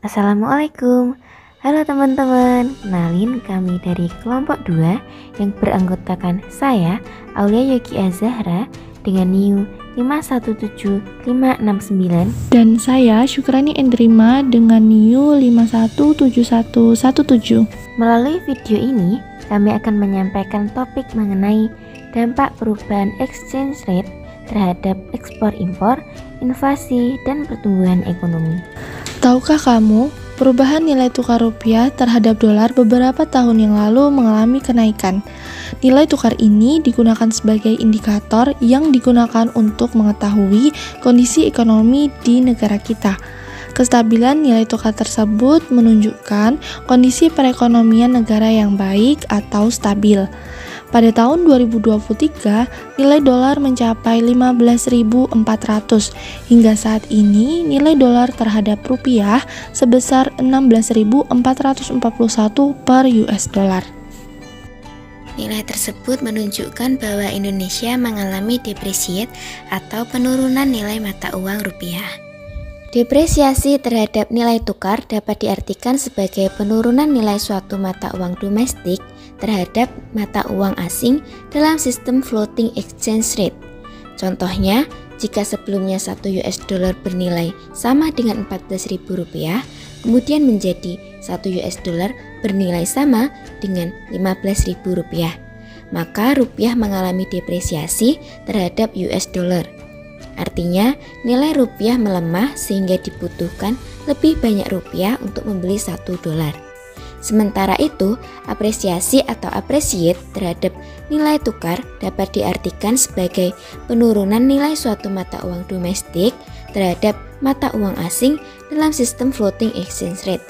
Assalamualaikum. Halo teman-teman, kenalin kami dari kelompok 2 yang beranggotakan saya, Aulia Yogi Azahra dengan NIU 517569 dan saya Syukrani Endrima dengan NIU 517117. Melalui video ini, kami akan menyampaikan topik mengenai dampak perubahan exchange rate terhadap ekspor-impor, inflasi, dan pertumbuhan ekonomi. Tahukah kamu, perubahan nilai tukar rupiah terhadap dolar beberapa tahun yang lalu mengalami kenaikan. Nilai tukar ini digunakan sebagai indikator yang digunakan untuk mengetahui kondisi ekonomi di negara kita. Kestabilan nilai tukar tersebut menunjukkan kondisi perekonomian negara yang baik atau stabil. Pada tahun 2023, nilai dolar mencapai 15.400. Hingga saat ini, nilai dolar terhadap rupiah sebesar 16.441 per US dollar. Nilai tersebut menunjukkan bahwa Indonesia mengalami depresiat atau penurunan nilai mata uang rupiah. Depresiasi terhadap nilai tukar dapat diartikan sebagai penurunan nilai suatu mata uang domestik terhadap mata uang asing dalam sistem floating exchange rate. Contohnya, jika sebelumnya 1 US dollar bernilai sama dengan Rp14.000, kemudian menjadi 1 US dollar bernilai sama dengan Rp15.000, maka rupiah mengalami depresiasi terhadap US dollar. Artinya, nilai rupiah melemah sehingga dibutuhkan lebih banyak rupiah untuk membeli 1 dolar. Sementara itu, apresiasi atau appreciate terhadap nilai tukar dapat diartikan sebagai penurunan nilai suatu mata uang domestik terhadap mata uang asing dalam sistem floating exchange rate.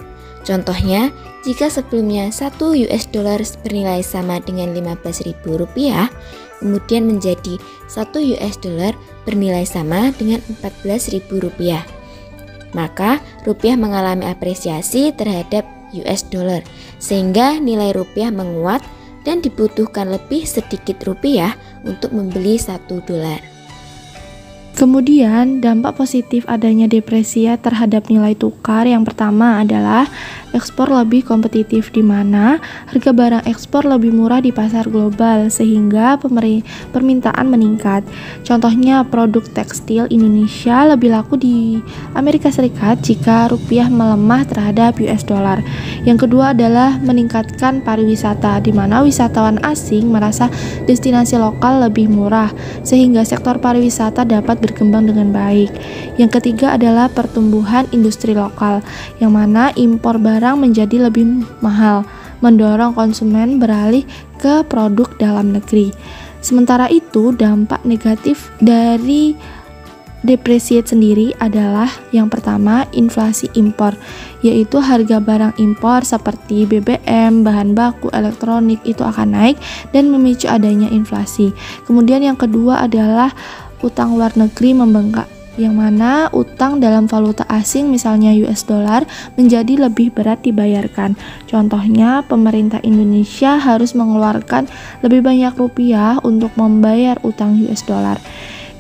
Contohnya, jika sebelumnya 1 US dollar bernilai sama dengan Rp15.000, kemudian menjadi 1 US dollar bernilai sama dengan Rp14.000, maka rupiah mengalami apresiasi terhadap US dollar, sehingga nilai rupiah menguat dan dibutuhkan lebih sedikit rupiah untuk membeli 1 dolar. Kemudian, dampak positif adanya depresiasi terhadap nilai tukar yang pertama adalah ekspor lebih kompetitif, di mana harga barang ekspor lebih murah di pasar global sehingga permintaan meningkat. Contohnya, produk tekstil Indonesia lebih laku di Amerika Serikat jika rupiah melemah terhadap US dollar. Yang kedua adalah meningkatkan pariwisata, di mana wisatawan asing merasa destinasi lokal lebih murah sehingga sektor pariwisata dapat berkembang dengan baik. Yang ketiga adalah pertumbuhan industri lokal, yang mana impor barang menjadi lebih mahal, mendorong konsumen beralih ke produk dalam negeri. Sementara itu, dampak negatif dari depresiasi sendiri adalah yang pertama, inflasi impor, yaitu harga barang impor seperti BBM, bahan baku, elektronik itu akan naik dan memicu adanya inflasi. Kemudian yang kedua adalah utang luar negeri membengkak, yang mana utang dalam valuta asing misalnya US dollar menjadi lebih berat dibayarkan. Contohnya, pemerintah Indonesia harus mengeluarkan lebih banyak rupiah untuk membayar utang US dollar.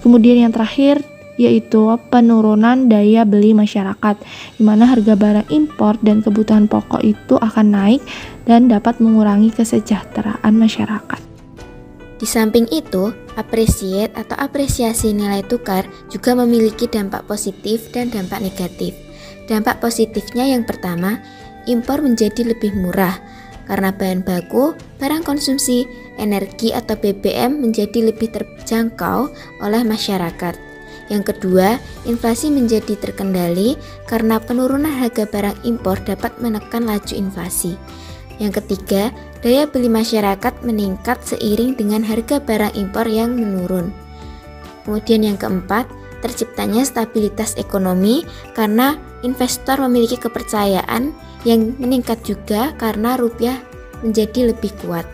Kemudian yang terakhir yaitu penurunan daya beli masyarakat, di mana harga barang impor dan kebutuhan pokok itu akan naik dan dapat mengurangi kesejahteraan masyarakat. Di samping itu, appreciate atau apresiasi nilai tukar juga memiliki dampak positif dan dampak negatif. Dampak positifnya yang pertama, impor menjadi lebih murah karena bahan baku, barang konsumsi, energi atau BBM menjadi lebih terjangkau oleh masyarakat. Yang kedua, inflasi menjadi terkendali karena penurunan harga barang impor dapat menekan laju inflasi. Yang ketiga, daya beli masyarakat meningkat seiring dengan harga barang impor yang menurun. Kemudian yang keempat, terciptanya stabilitas ekonomi karena investor memiliki kepercayaan yang meningkat juga karena rupiah menjadi lebih kuat.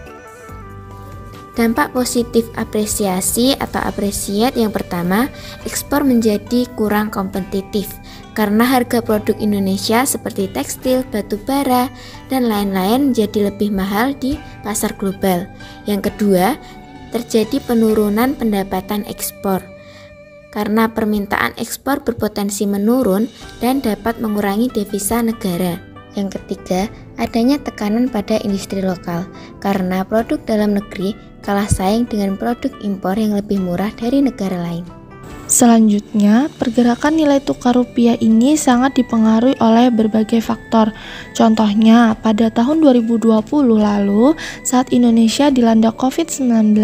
Dampak positif apresiasi atau appreciate yang pertama, ekspor menjadi kurang kompetitif karena harga produk Indonesia seperti tekstil, batu bara, dan lain-lain menjadi lebih mahal di pasar global. Yang kedua, terjadi penurunan pendapatan ekspor karena permintaan ekspor berpotensi menurun dan dapat mengurangi devisa negara. Yang ketiga, adanya tekanan pada industri lokal karena produk dalam negeri kalah saing dengan produk impor yang lebih murah dari negara lain. Selanjutnya, pergerakan nilai tukar rupiah ini sangat dipengaruhi oleh berbagai faktor. Contohnya, pada tahun 2020 lalu, saat Indonesia dilanda COVID-19,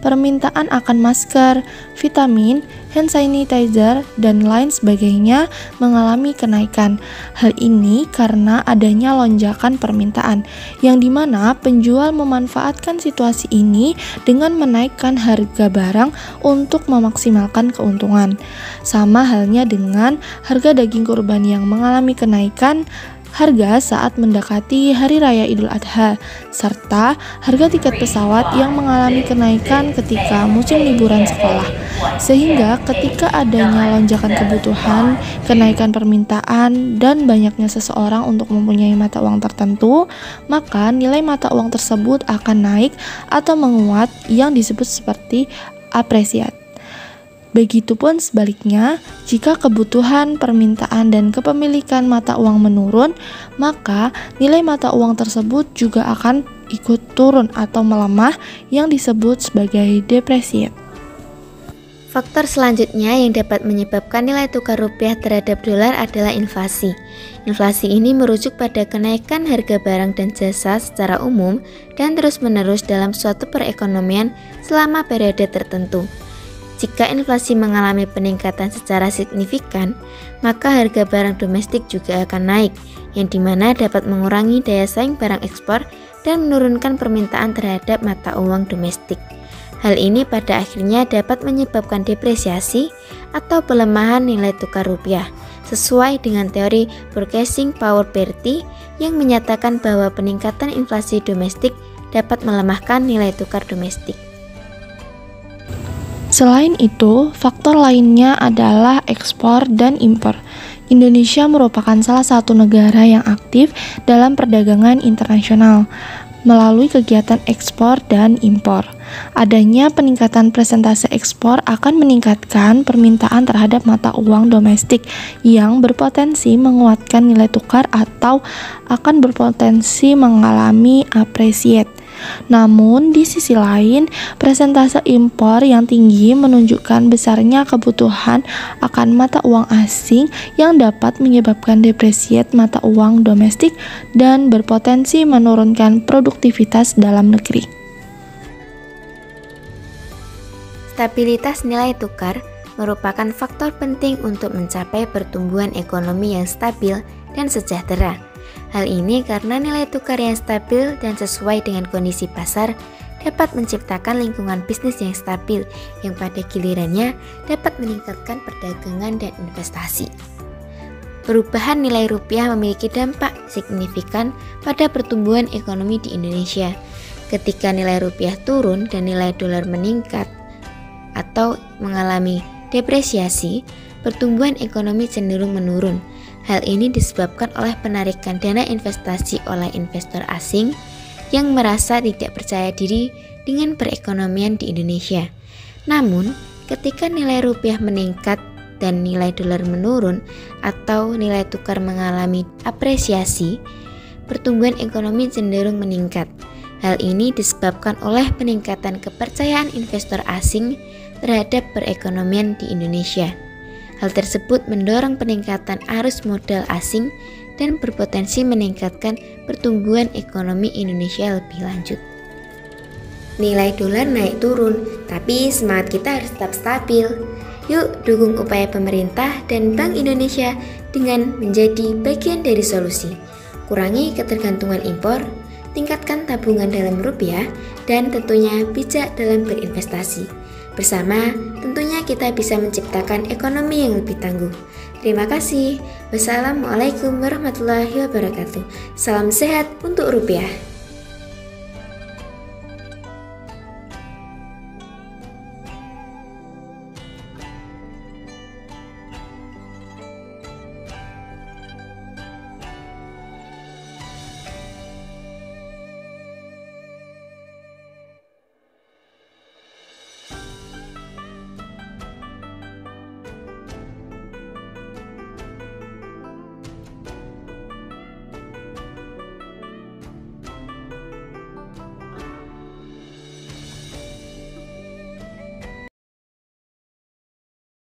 permintaan akan masker, vitamin, hand sanitizer, dan lain sebagainya mengalami kenaikan. Hal ini karena adanya lonjakan permintaan, yang dimana penjual memanfaatkan situasi ini dengan menaikkan harga barang untuk memaksimalkan keuntungan. Sama halnya dengan harga daging kurban yang mengalami kenaikan harga saat mendekati Hari Raya Idul Adha, serta harga tiket pesawat yang mengalami kenaikan ketika musim liburan sekolah. Sehingga ketika adanya lonjakan kebutuhan, kenaikan permintaan, dan banyaknya seseorang untuk mempunyai mata uang tertentu, maka nilai mata uang tersebut akan naik atau menguat yang disebut seperti apresiat. Begitupun sebaliknya, jika kebutuhan, permintaan, dan kepemilikan mata uang menurun, maka nilai mata uang tersebut juga akan ikut turun atau melemah yang disebut sebagai depresiat. Faktor selanjutnya yang dapat menyebabkan nilai tukar rupiah terhadap dolar adalah inflasi. Inflasi ini merujuk pada kenaikan harga barang dan jasa secara umum dan terus-menerus dalam suatu perekonomian selama periode tertentu. Jika inflasi mengalami peningkatan secara signifikan, maka harga barang domestik juga akan naik, yang dimana dapat mengurangi daya saing barang ekspor dan menurunkan permintaan terhadap mata uang domestik. Hal ini pada akhirnya dapat menyebabkan depresiasi atau pelemahan nilai tukar rupiah, sesuai dengan teori purchasing power parity yang menyatakan bahwa peningkatan inflasi domestik dapat melemahkan nilai tukar domestik. Selain itu, faktor lainnya adalah ekspor dan impor. Indonesia merupakan salah satu negara yang aktif dalam perdagangan internasional melalui kegiatan ekspor dan impor. Adanya peningkatan persentase ekspor akan meningkatkan permintaan terhadap mata uang domestik yang berpotensi menguatkan nilai tukar atau akan berpotensi mengalami apresiat. Namun, di sisi lain, persentase impor yang tinggi menunjukkan besarnya kebutuhan akan mata uang asing yang dapat menyebabkan depresiat mata uang domestik dan berpotensi menurunkan produktivitas dalam negeri. Stabilitas nilai tukar merupakan faktor penting untuk mencapai pertumbuhan ekonomi yang stabil dan sejahtera. Hal ini karena nilai tukar yang stabil dan sesuai dengan kondisi pasar dapat menciptakan lingkungan bisnis yang stabil yang pada gilirannya dapat meningkatkan perdagangan dan investasi. Perubahan nilai rupiah memiliki dampak signifikan pada pertumbuhan ekonomi di Indonesia. Ketika nilai rupiah turun dan nilai dolar meningkat atau mengalami depresiasi, pertumbuhan ekonomi cenderung menurun. Hal ini disebabkan oleh penarikan dana investasi oleh investor asing yang merasa tidak percaya diri dengan perekonomian di Indonesia. Namun, ketika nilai rupiah meningkat dan nilai dolar menurun atau nilai tukar mengalami apresiasi, pertumbuhan ekonomi cenderung meningkat. Hal ini disebabkan oleh peningkatan kepercayaan investor asing terhadap perekonomian di Indonesia. Hal tersebut mendorong peningkatan arus modal asing dan berpotensi meningkatkan pertumbuhan ekonomi Indonesia lebih lanjut. Nilai dolar naik turun, tapi semangat kita harus tetap stabil. Yuk dukung upaya pemerintah dan Bank Indonesia dengan menjadi bagian dari solusi. Kurangi ketergantungan impor, tingkatkan tabungan dalam rupiah, dan tentunya bijak dalam berinvestasi. Bersama, tentunya kita bisa menciptakan ekonomi yang lebih tangguh. Terima kasih. Wassalamualaikum warahmatullahi wabarakatuh. Salam sehat untuk rupiah.